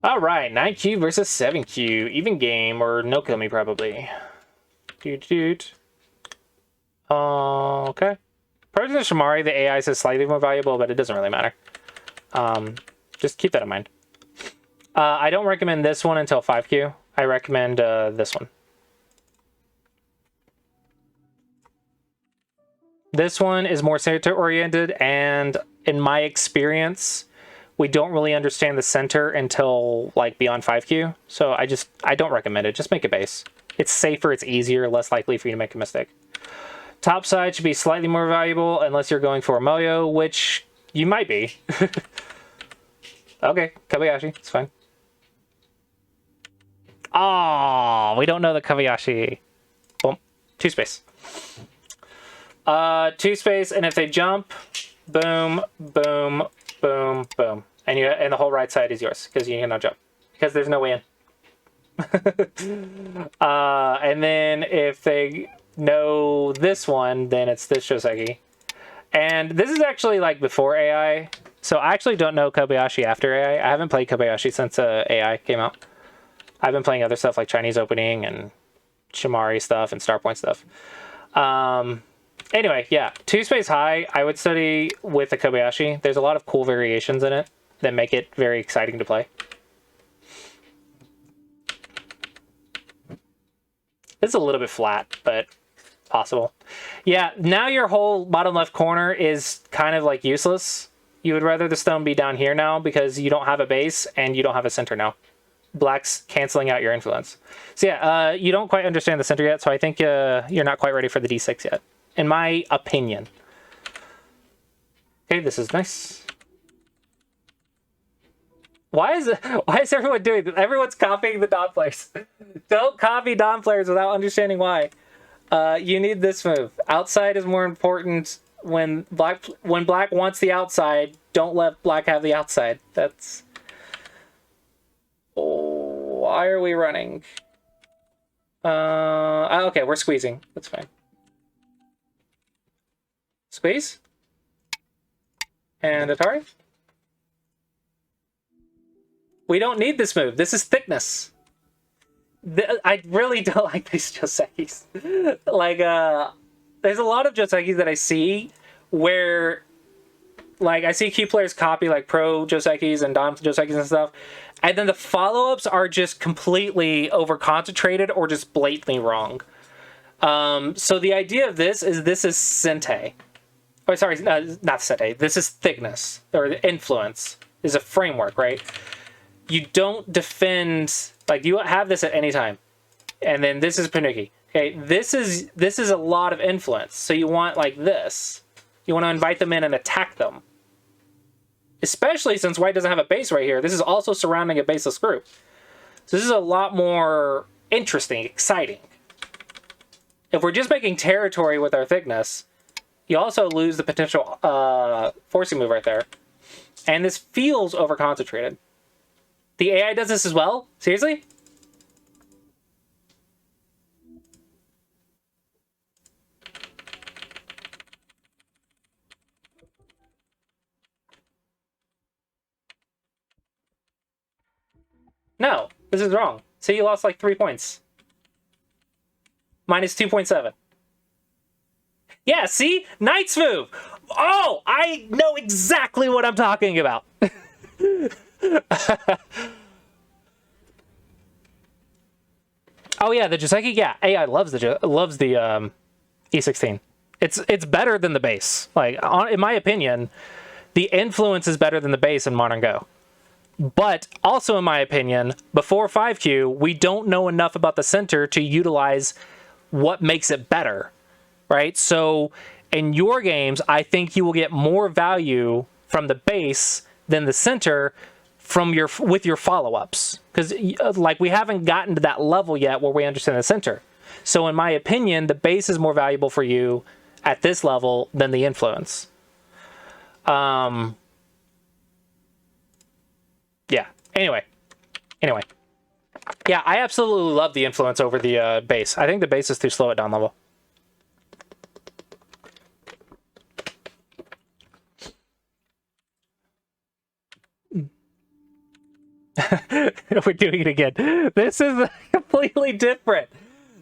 All right, 9Q versus 7Q. Even game, or no kill me, probably. Doot. Okay. Person Shamari, the AI is slightly more valuable, but it doesn't really matter. Just keep that in mind. I don't recommend this one until 5Q. I recommend this one. This one is more center-oriented, and in my experience, we don't really understand the center until like beyond 5Q. So I don't recommend it. Just make a base. It's safer, it's easier, less likely for you to make a mistake. Top side should be slightly more valuable unless you're going for a Moyo, which you might be. Okay, Kobayashi, it's fine. Oh, we don't know the Kobayashi. Boom. 2 space. 2 space, and if they jump, boom, boom, boom, boom. And the whole right side is yours, because you cannot jump. Because there's no way in. And then if they know this one, then it's this Joseki. And this is actually like before AI. So I actually don't know Kobayashi after AI. I haven't played Kobayashi since AI came out. I've been playing other stuff like Chinese Opening and Shamari stuff and Starpoint stuff. Anyway, yeah, 2 space high, I would study with the Kobayashi. There's a lot of cool variations in it that make it very exciting to play. It's a little bit flat, but possible. Yeah, now your whole bottom left corner is kind of like useless. You would rather the stone be down here now because you don't have a base and you don't have a center now. Black's canceling out your influence. So yeah, you don't quite understand the center yet, so I think you're not quite ready for the D6 yet, in my opinion. Okay, this is nice. Why is everyone doing this? Everyone's copying the Dawn players. Don't copy Dawn players without understanding why. You need this move. Outside is more important. When black wants the outside, don't let black have the outside. That's... Oh, why are we running? Okay, we're squeezing. That's fine. Squeeze. And Atari. We don't need this move. This is thickness. I really don't like these Josekis. Like, there's a lot of Josekis that I see where, like, I see Q players copy, like, pro Josekis and Dom Josekis and stuff, and then the follow-ups are just completely over-concentrated or just blatantly wrong. So the idea of this is Sente. Oh, sorry, not Sente. This is thickness, or influence, is a framework, right? You don't defend, like, you have this at any time. And then this is Panuki. Okay, this is a lot of influence. So you want, like, this. You want to invite them in and attack them. Especially since white doesn't have a base right here. This is also surrounding a baseless group. So this is a lot more interesting, exciting. If we're just making territory with our thickness, you also lose the potential forcing move right there. And this feels over-concentrated. The AI does this as well? Seriously? No, this is wrong. So you lost like 3 points. Minus 2.7. Yeah, see? Knight's move! Oh, I know exactly what I'm talking about. Oh yeah, the Joseki, yeah, AI loves the E16. It's better than the base. Like, in my opinion, the influence is better than the base in Modern Go. But also, in my opinion, before 5Q, we don't know enough about the center to utilize what makes it better, right? So in your games, I think you will get more value from the base than the center with your follow-ups, because like, we haven't gotten to that level yet where we understand the center. So in my opinion, the base is more valuable for you at this level than the influence. Yeah. Anyway. Yeah, I absolutely love the influence over the base. I think the base is too slow at down level. We're doing it again. This is completely different.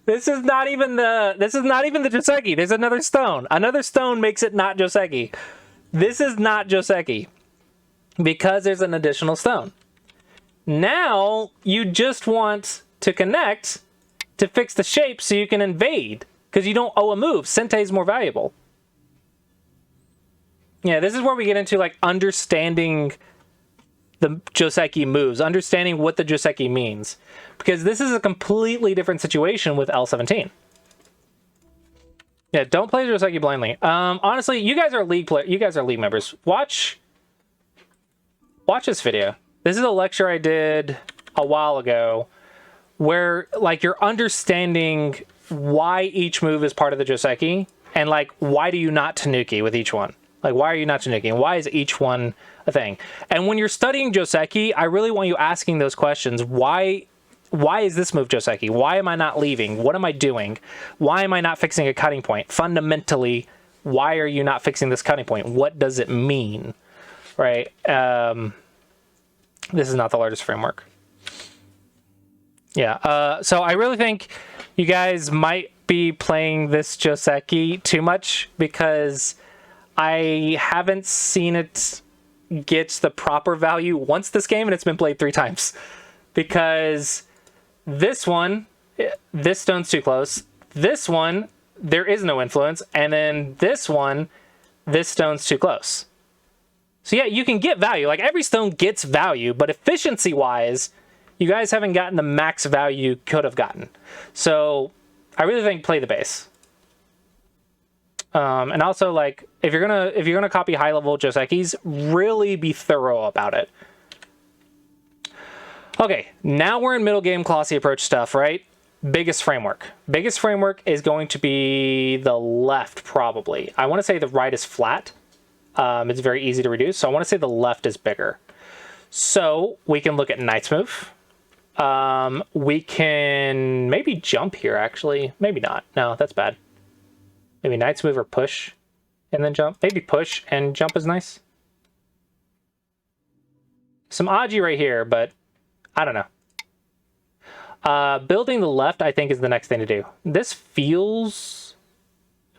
This is not even the Joseki. There's another stone. Another stone makes it not Joseki. This is not Joseki because there's an additional stone. Now you just want to connect to fix the shape so you can invade because you don't owe a move. Sente is more valuable. Yeah, this is where we get into like understanding the Joseki moves, understanding what the Joseki means, because this is a completely different situation with L17. Yeah, don't play Joseki blindly. Honestly, you guys are league members. Watch this video. This is a lecture I did a while ago where like you're understanding why each move is part of the Joseki and like why do you not Tanuki with each one? Like why are you not Tanuki? And why is each one a thing? And when you're studying Joseki, I really want you asking those questions. Why is this move Joseki? Why am I not leaving? What am I doing? Why am I not fixing a cutting point? Fundamentally, why are you not fixing this cutting point? What does it mean? Right? This is not the largest framework. Yeah. So I really think you guys might be playing this Joseki too much because I haven't seen it get the proper value once this game, and it's been played 3 times. Because this one, this stone's too close. This one, there is no influence. And then this one, this stone's too close. So yeah, you can get value. Like every stone gets value, but efficiency-wise, you guys haven't gotten the max value you could have gotten. So I really think play the base. And also, like, if you're gonna copy high-level Josekis, really be thorough about it. Okay, now we're in middle game Clossi Approach stuff, right? Biggest framework. Biggest framework is going to be the left, probably. I want to say the right is flat. It's very easy to reduce, so I want to say the left is bigger. So we can look at Knight's move. We can maybe jump here, actually. Maybe not. No, that's bad. Maybe Knight's move or push and then jump. Maybe push and jump is nice. Some Aji right here, but I don't know. Building the left, I think, is the next thing to do. This feels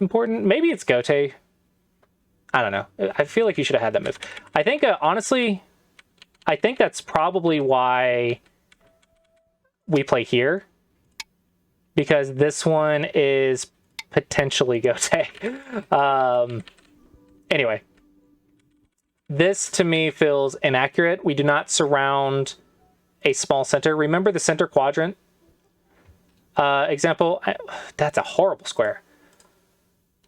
important. Maybe it's Gote. I don't know. I feel like you should have had that move. I think, honestly, I think that's probably why we play here. Because this one is potentially Gote. Anyway. This, to me, feels inaccurate. We do not surround a small center. Remember the center quadrant example? That's a horrible square.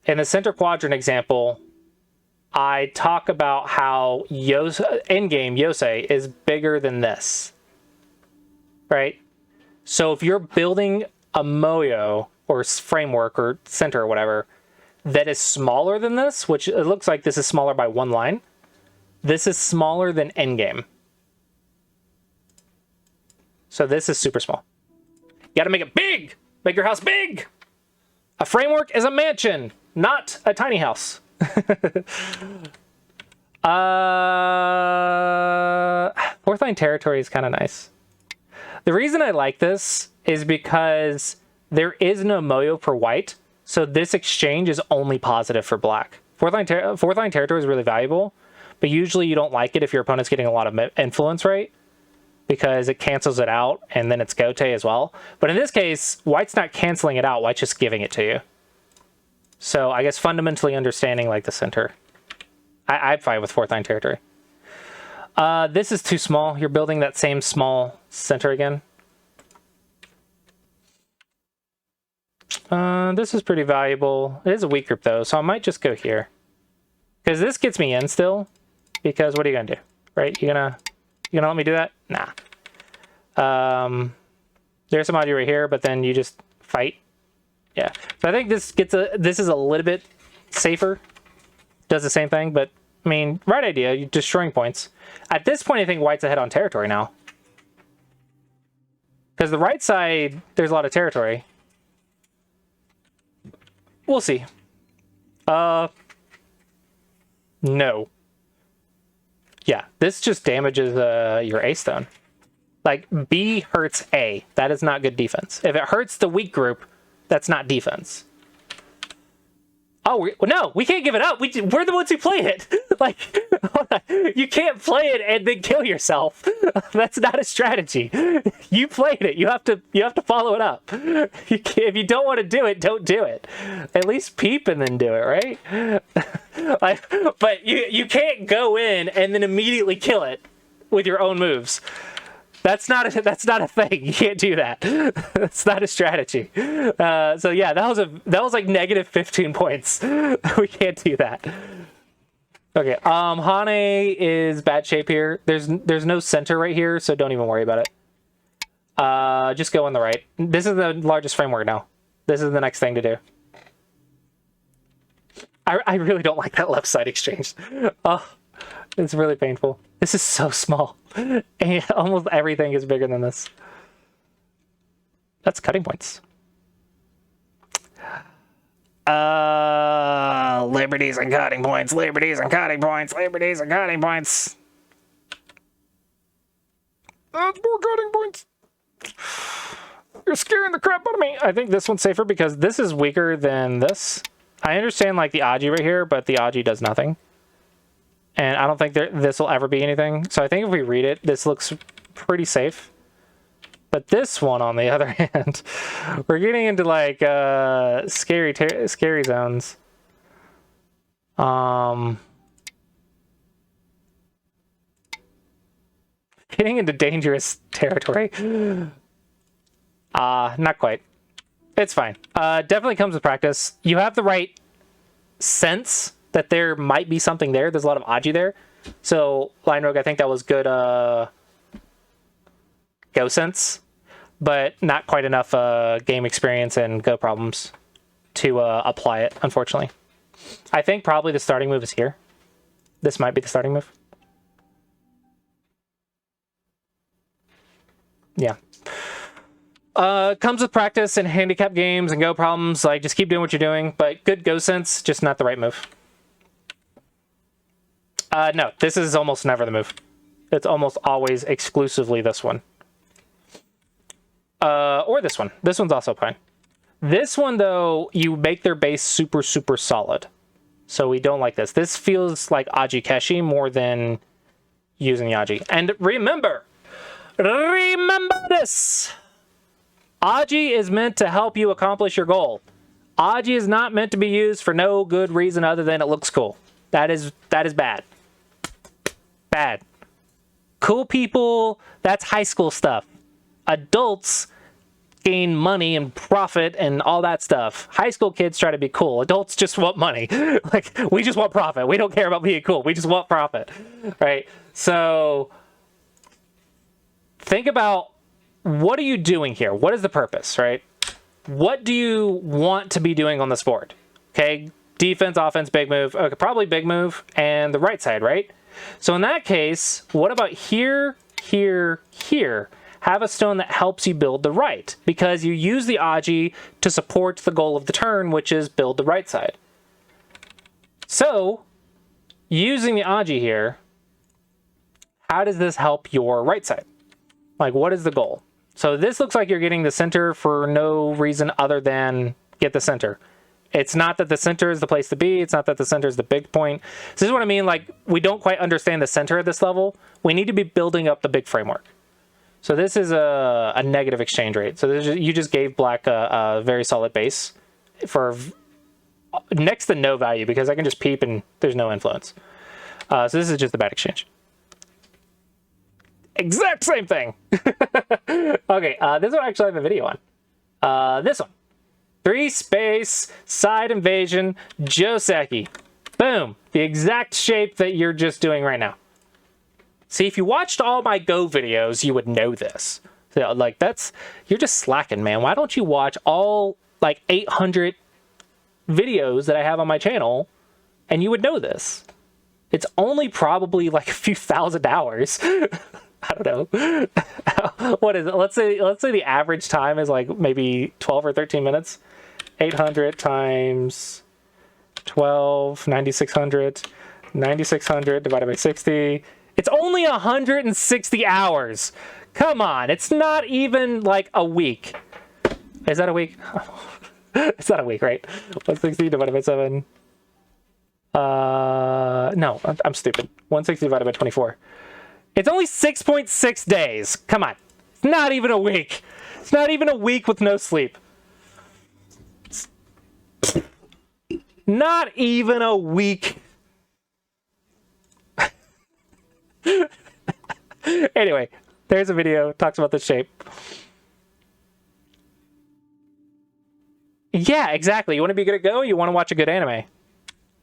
In the center quadrant example, I talk about how endgame Yosei is bigger than this. Right? So if you're building a Moyo or framework or center or whatever that is smaller than this, which it looks like this is smaller by 1 line, this is smaller than endgame. So this is super small. You gotta make it big! Make your house big! A framework is a mansion, not a tiny house. Fourth line territory is kind of nice. The reason I like this is because there is no Moyo for white, so this exchange is only positive for black. Fourth line territory is really valuable, but usually you don't like it if your opponent's getting a lot of influence, right? Because it cancels it out, and then it's Gote as well. But in this case, white's not canceling it out, white's just giving it to you. So I guess fundamentally understanding like the center. I'd fight with fourth line territory. This is too small. You're building that same small center again. This is pretty valuable. It is a weak group though, so I might just go here. Because this gets me in still. Because what are you gonna do? Right? You gonna let me do that? Nah. There's some audio right here, but then you just fight. Yeah. So I think this is a little bit safer. Does the same thing, but I mean, right idea. You're destroying points. At this point, I think white's ahead on territory now. Because the right side, there's a lot of territory. We'll see. No. Yeah, this just damages your A stone. Like, B hurts A. That is not good defense. If it hurts the weak group, that's not defense. Oh, no, we can't give it up. We're the ones who played it. Like, you can't play it and then kill yourself. That's not a strategy. You played it. You have to follow it up. If you don't want to do it, don't do it. At least peep and then do it, right? Like, but you can't go in and then immediately kill it with your own moves. That's not a thing. You can't do that. That's not a strategy. So yeah, that was like negative 15 points. We can't do that. Okay, Hane is bad shape here. There's no center right here, so don't even worry about it. Just go on the right. This is the largest framework now. This is the next thing to do. I really don't like that left side exchange. Oh, it's really painful. This is so small. And almost everything is bigger than this. That's cutting points. Liberties and cutting points. Liberties and cutting points. Liberties and cutting points. That's more cutting points. You're scaring the crap out of me. I think this one's safer because this is weaker than this. I understand like the Aji right here, but the Aji does nothing. And I don't think this will ever be anything. So I think if we read it, this looks pretty safe. But this one, on the other hand, we're getting into like scary zones. Getting into dangerous territory. Not quite. It's fine. Definitely comes with practice. You have the right sense that there might be something there. There's a lot of Aji there. So, Line Rogue, I think that was good Go sense, but not quite enough game experience and Go problems to apply it, unfortunately. I think probably the starting move is here. This might be the starting move. Yeah. Comes with practice and handicap games and Go problems. Like, just keep doing what you're doing, but good Go sense, just not the right move. No, this is almost never the move. It's almost always exclusively this one. Or this one. This one's also fine. This one, though, you make their base super, super solid. So we don't like this. This feels like Aji Keshi more than using the Aji. And remember this! Aji is meant to help you accomplish your goal. Aji is not meant to be used for no good reason other than it looks cool. That is bad. Bad. Cool people, that's high school stuff. Adults gain money and profit and all that stuff. High school kids try to be cool. Adults just want money. Like, we just want profit. We don't care about being cool. We just want profit. Right? So, think about, what are you doing here? What is the purpose, right? What do you want to be doing on this board? Okay, defense, offense, big move. Okay, probably big move and the right side, right? So in that case, what about here, here, here? Have a stone that helps you build the right, because you use the Aji to support the goal of the turn, which is build the right side. So, using the Aji here, how does this help your right side? Like, what is the goal? So this looks like you're getting the center for no reason other than get the center. It's not that the center is the place to be. It's not that the center is the big point. This is what I mean. Like, we don't quite understand the center at this level. We need to be building up the big framework. So this is a negative exchange rate. So you just gave black a very solid base for next to no value, because I can just peep and there's no influence. So this is just a bad exchange. Exact same thing. Okay, this one actually I have a video on. This one. 3-space, side invasion, Joseki. Boom. The exact shape that you're just doing right now. See, if you watched all my Go videos, you would know this. So, like, you're just slacking, man. Why don't you watch all, like, 800 videos that I have on my channel, and you would know this? It's only probably, like, a few thousand hours. I don't know. What is it? Let's say the average time is, like, maybe 12 or 13 minutes. 800 times 12, 9600. 9600 divided by 60. It's only 160 hours. Come on, it's not even like a week. Is that a week? It's not a week, right? 160 divided by 7. No, I'm stupid. 160 divided by 24. It's only 6.6 days. Come on. It's not even a week. It's not even a week with no sleep. Not even a week. Anyway, there's a video. Talks about this shape. Yeah, exactly. You want to be good at Go? You want to watch a good anime.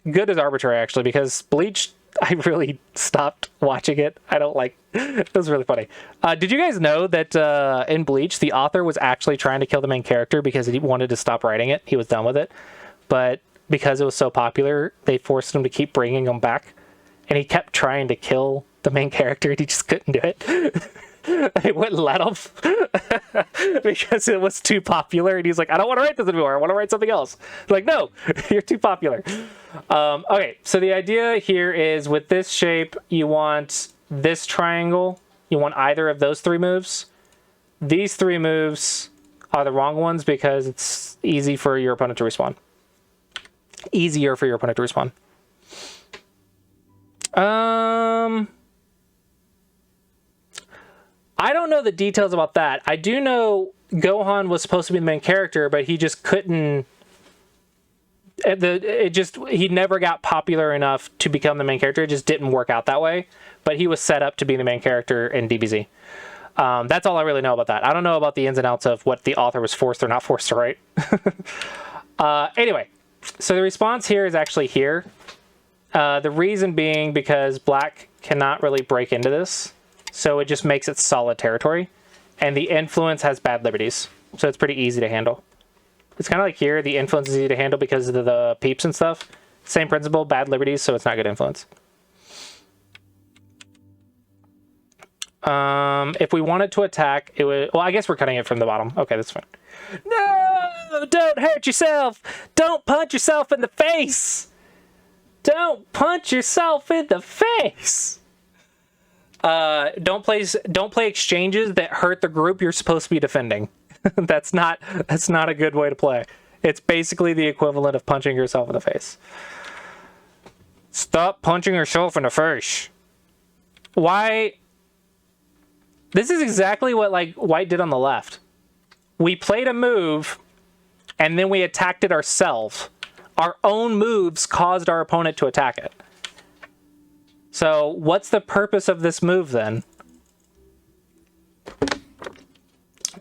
Good is arbitrary, actually, because Bleach, I really stopped watching it. I don't like... It was really funny. Did you guys know that in Bleach, the author was actually trying to kill the main character because he wanted to stop writing it? He was done with it. But because it was so popular, they forced him to keep bringing him back. And he kept trying to kill the main character, and he just couldn't do it. They wouldn't let him because it was too popular, and he's like, I don't want to write this anymore. I want to write something else. They're like, no, you're too popular. Okay, so the idea here is with this shape, you want this triangle. You want either of those three moves. These three moves are the wrong ones because it's easy for your opponent to respawn. Easier for your opponent to respawn. I don't know the details about that. I do know Gohan was supposed to be the main character, but he just couldn't... He never got popular enough to become the main character. It just didn't work out that way. But he was set up to be the main character in DBZ. That's all I really know about that. I don't know about the ins and outs of what the author was forced or not forced to write. Anyway, so the response here is actually here. The reason being because black cannot really break into this. So it just makes it solid territory. And the influence has bad liberties. So it's pretty easy to handle. It's kind of like here, the influence is easy to handle because of the peeps and stuff. Same principle, bad liberties, so it's not good influence. If we wanted to attack, it would... Well, I guess we're cutting it from the bottom. Okay, that's fine. No! Don't hurt yourself! Don't punch yourself in the face! Don't punch yourself in the face! Don't play exchanges that hurt the group you're supposed to be defending. That's not a good way to play. It's basically the equivalent of punching yourself in the face. Stop punching yourself in the face. Why? This is exactly what like White did on the left. We played a move and then we attacked it ourselves. Our own moves caused our opponent to attack it. So what's the purpose of this move then?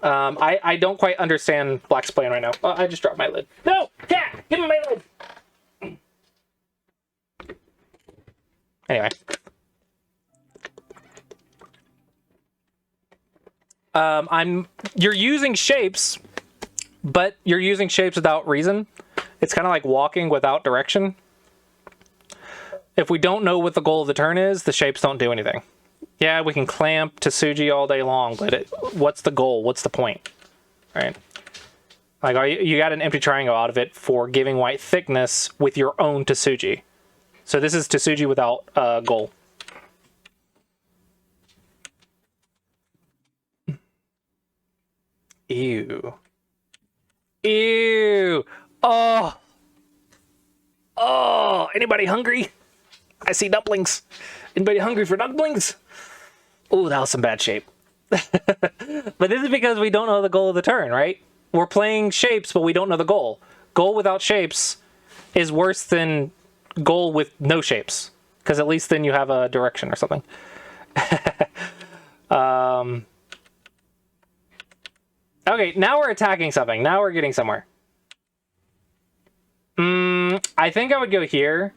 I don't quite understand Black's plan right now. Oh, I just dropped my lid. No! Yeah! Give me my lid! Anyway. You're using shapes, but you're using shapes without reason. It's kind of like walking without direction. If we don't know what the goal of the turn is, the shapes don't do anything. Yeah, we can clamp Tsuji all day long, but what's the goal? What's the point? Right? Like, you got an empty triangle out of it for giving White thickness with your own Tsuji. So this is Tsuji without goal. Ew. Ew. Oh. Oh. Anybody hungry? I see dumplings. Anybody hungry for dumplings? Oh, that was some bad shape. But this is because we don't know the goal of the turn, right? We're playing shapes, but we don't know the goal. Goal without shapes is worse than goal with no shapes. Because at least then you have a direction or something. Okay, now we're attacking something. Now we're getting somewhere. I think I would go here.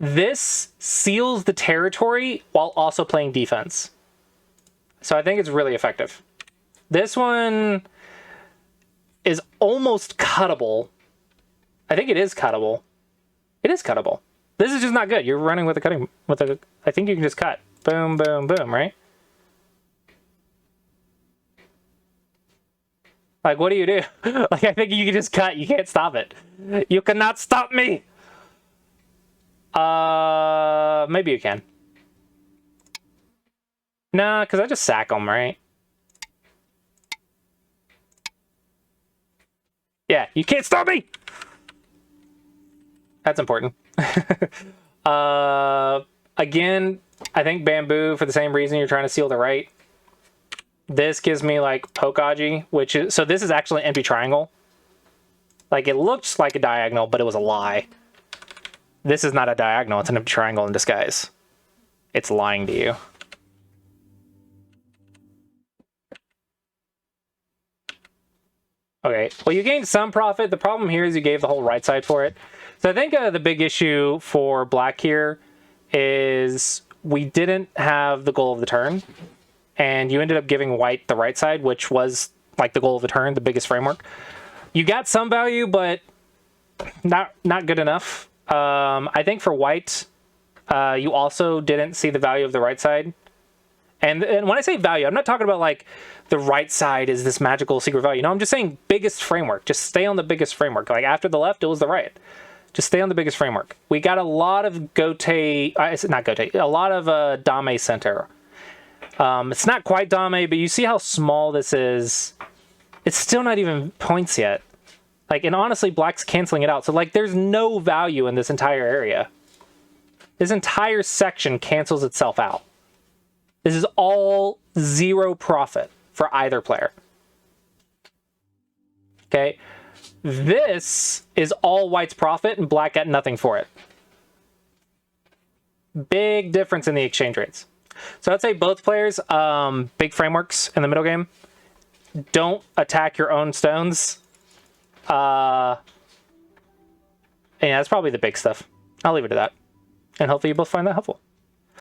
This seals the territory while also playing defense. So I think it's really effective. This one is almost cuttable. I think it is cuttable. It is cuttable. This is just not good. You're running with a cutting... I think you can just cut. Boom, boom, boom, right? Like, what do you do? Like, I think you can just cut. You can't stop it. You cannot stop me! Maybe you can. Nah, because I just sack them, right? Yeah, you can't stop me! That's important. Again, I think bamboo for the same reason you're trying to seal the right. This gives me like Pokaji, which is... So this is actually an empty triangle. Like, it looks like a diagonal, but it was a lie. This is not a diagonal, it's an empty triangle in disguise. It's lying to you. Okay, well, you gained some profit. The problem here is you gave the whole right side for it. So I think the big issue for black here is we didn't have the goal of the turn, and you ended up giving white the right side, which was like the goal of the turn, the biggest framework. You got some value, but not good enough. I think for white, you also didn't see the value of the right side. And when I say value, I'm not talking about like the right side is this magical secret value. No, I'm just saying biggest framework. Just stay on the biggest framework. Like after the left, it was the right. Just stay on the biggest framework. We got a lot of a lot of Dame center. It's not quite Dame, but you see how small this is. It's still not even points yet. Like, and honestly, black's canceling it out. So like, there's no value in this entire area. This entire section cancels itself out. This is all zero profit for either player. Okay. This is all white's profit and black got nothing for it. Big difference in the exchange rates. So I'd say both players, big frameworks in the middle game. Don't attack your own stones. Yeah, that's probably the big stuff. I'll leave it at that. And hopefully you both find that helpful.